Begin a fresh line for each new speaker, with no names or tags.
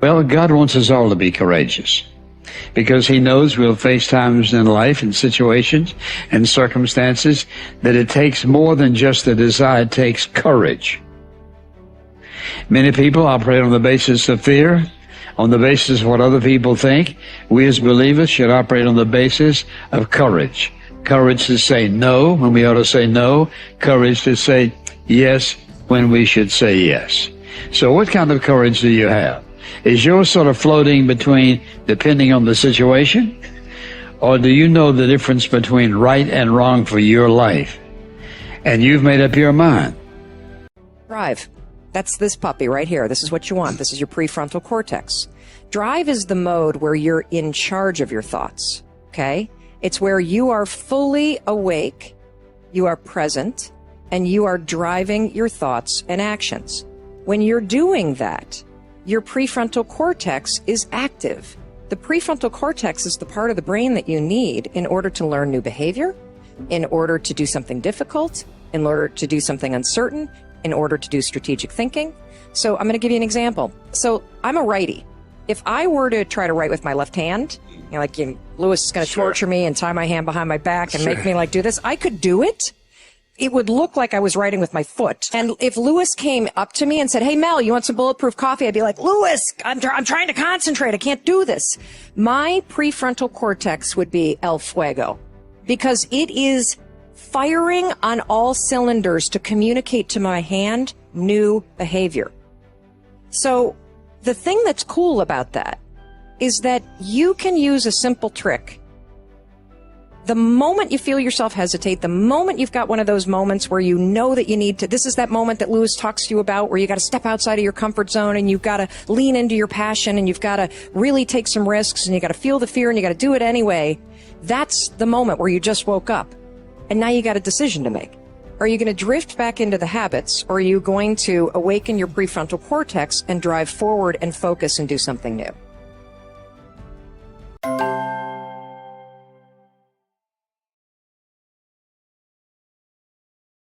Well, God wants us all to be courageous because He knows we'll face times in life and situations and circumstances that it takes more than just a desire. It takes courage. Many people operate on the basis of fear, on the basis of what other people think. We as believers should operate on the basis of courage. Courage to say no when we ought to say no. Courage to say yes when we should say yes. So what kind of courage do you have? Is yours sort of floating between depending on the situation? Or do you know the difference between right and wrong for your life? And you've made up your mind.
Drive. That's this puppy right here. This is what you want. This is your prefrontal cortex. Drive is the mode where you're in charge of your thoughts. Okay? It's where you are fully awake, you are present, and you are driving your thoughts and actions. When you're doing that, your prefrontal cortex is active. The prefrontal cortex is the part of the brain that you need in order to learn new behavior, in order to do something difficult, in order to do something uncertain, in order to do strategic thinking. So I'm going to give you an example. So I'm a righty. If I were to try to write with my left hand, Lewis is going to torture me and tie my hand behind my back and make me do this, I could do it. It would look like I was writing with my foot. And if Lewis came up to me and said, "Hey, Mel, you want some bulletproof coffee?" I'd be like, "Lewis, I'm trying to concentrate. I can't do this." My prefrontal cortex would be el fuego because it is firing on all cylinders to communicate to my hand new behavior. So the thing that's cool about that is that you can use a simple trick. The moment you feel yourself hesitate, the moment you've got one of those moments where you know that you need to, this is that moment that Lewis talks to you about where you got to step outside of your comfort zone and you've got to lean into your passion and you've got to really take some risks and you got to feel the fear and you got to do it anyway. That's the moment where you just woke up and now you got a decision to make. Are you going to drift back into the habits or are you going to awaken your prefrontal cortex and drive forward and focus and do something new?